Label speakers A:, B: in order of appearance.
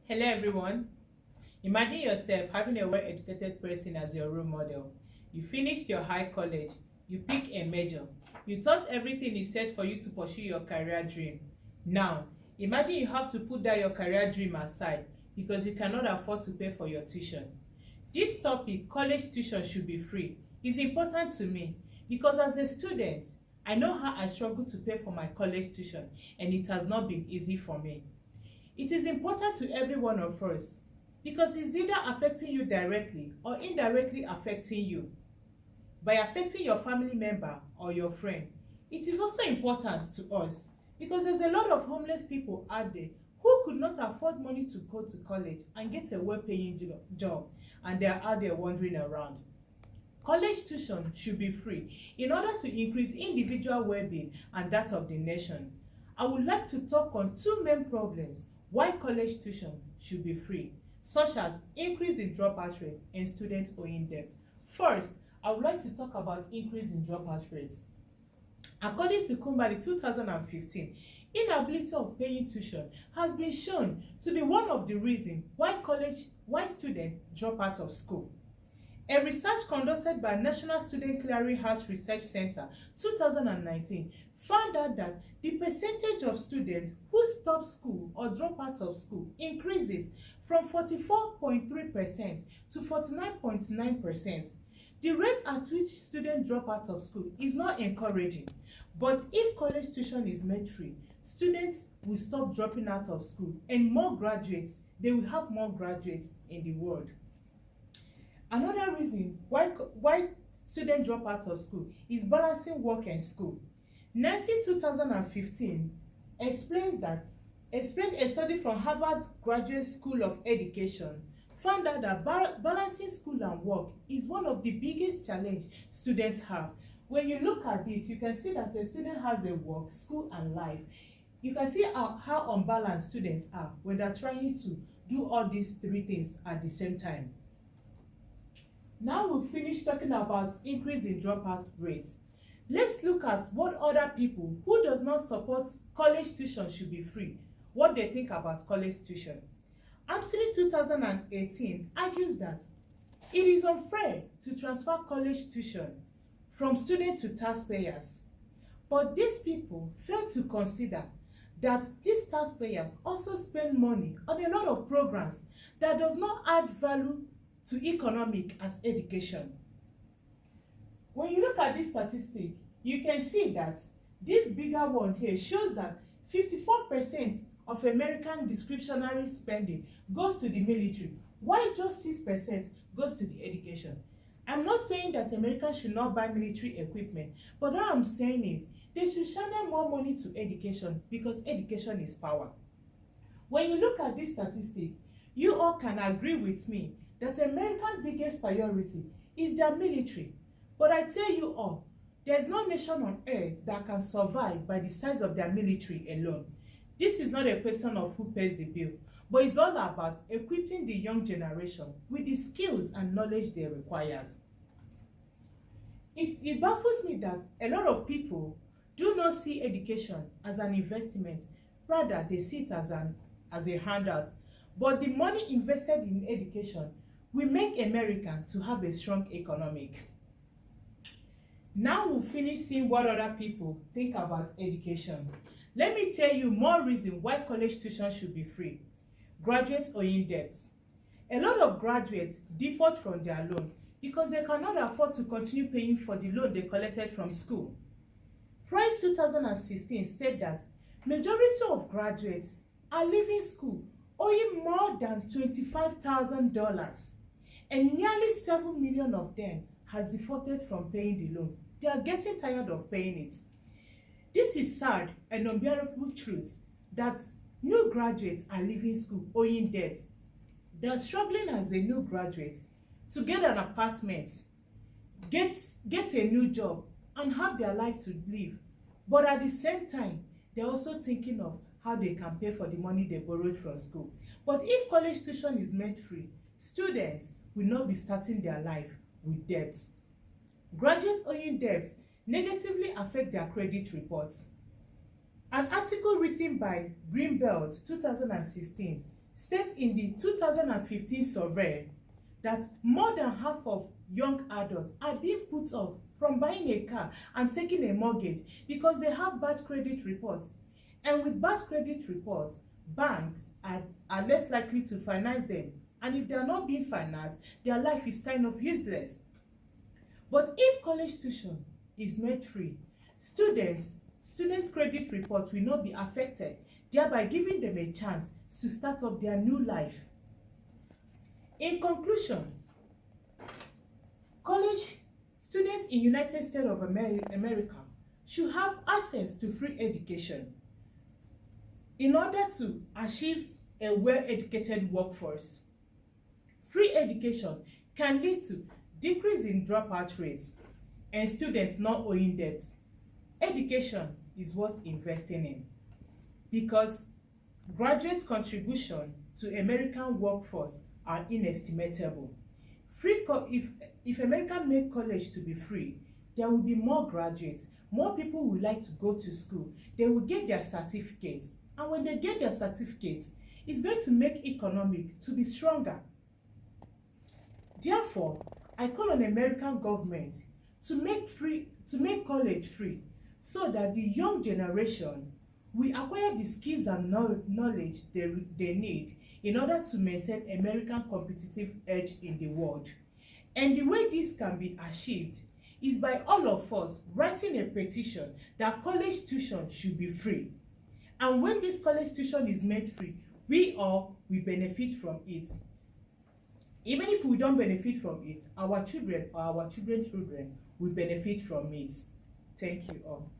A: Hello everyone. Imagine yourself having a well-educated person as your role model. You finished your high college, you pick a major, you thought everything is set for you to pursue your career dream. Now, imagine you have to put that your career dream aside because you cannot afford to pay for your tuition. This topic, college tuition should be free, is important to me because as a student, I know how I struggle to pay for my college tuition and it has not been easy for me. It is important to every one of us because it's either affecting you directly or indirectly affecting you by affecting your family member or your friend. It is also important to us because there's a lot of homeless people out there who could not afford money to go to college and get a well-paying job, and they are out there wandering around. College tuition should be free in order to increase individual well-being and that of the nation. I would like to talk on two main problems why college tuition should be free, such as increase in dropout rate and student owing debt. First, I would like to talk about increase in dropout rates. According to Kumbari 2015, inability of paying tuition has been shown to be one of the reasons why students drop out of school. A research conducted by National Student Clearinghouse Research Center 2019 found out that the percentage of students who stop school or drop out of school increases from 44.3% to 49.9%. The rate at which students drop out of school is not encouraging, but if college tuition is made free, students will stop dropping out of school and they will have more graduates in the world. Another reason why students drop out of school is balancing work and school. Nursing 2015 explained a study from Harvard Graduate School of Education found out that balancing school and work is one of the biggest challenges students have. When you look at this, you can see that a student has a work, school, and life. You can see how unbalanced students are when they're trying to do all these three things at the same time. Now we've finished talking about increase in dropout rates. Let's look at what other people who does not support college tuition should be free, what they think about college tuition. Anthony 2018 argues that it is unfair to transfer college tuition from students to taxpayers. But these people fail to consider that these taxpayers also spend money on a lot of programs that does not add value to economic as education. When you look at this statistic, you can see that this bigger one here shows that 54% of American discretionary spending goes to the military, while just 6% goes to the education. I'm not saying that Americans should not buy military equipment, but what I'm saying is they should channel more money to education because education is power. When you look at this statistic, you all can agree with me that America's biggest priority is their military. But I tell you all, there's no nation on earth that can survive by the size of their military alone. This is not a question of who pays the bill, but it's all about equipping the young generation with the skills and knowledge they require. It baffles me that a lot of people do not see education as an investment, rather they see it as a handout. But the money invested in education will make America to have a strong economic. Now we'll finish seeing what other people think about education. Let me tell you more reasons why college tuition should be free. Graduates owing debts. A lot of graduates default from their loan because they cannot afford to continue paying for the loan they collected from school. Price 2016 stated that majority of graduates are leaving school owing more than $25,000, and nearly 7 million of them has defaulted from paying the loan. They are getting tired of paying it. This is sad and unbearable truth that new graduates are leaving school owing debts. They are struggling as a new graduate to get an apartment, get a new job, and have their life to live. But at the same time, they're also thinking of how they can pay for the money they borrowed from school. But if college tuition is made free, students will not be starting their life with debts. Graduates owing debts negatively affect their credit reports. An article written by Greenbelt 2016 states in the 2015 survey that more than half of young adults are being put off from buying a car and taking a mortgage because they have bad credit reports. And with bad credit reports, banks are less likely to finance them. And if they are not being financed, their life is kind of useless. But if college tuition is made free, students' credit reports will not be affected, thereby giving them a chance to start up their new life. In conclusion, college students in United States of America should have access to free education in order to achieve a well-educated workforce. Free education can lead to decrease in dropout rates and students not owing debt. Education is worth investing in because graduate contribution to American workforce are inestimable. If America made college to be free, there will be more graduates. More people would like to go to school. They will get their certificates. And when they get their certificates, it's going to make economy to be stronger. Therefore, I call on American government to make college free so that the young generation will acquire the skills and knowledge they need in order to maintain American competitive edge in the world. And the way this can be achieved is by all of us writing a petition that college tuition should be free. And when this college tuition is made free, we all will benefit from it. Even if we don't benefit from it, our children or our children's children will benefit from it. Thank you all.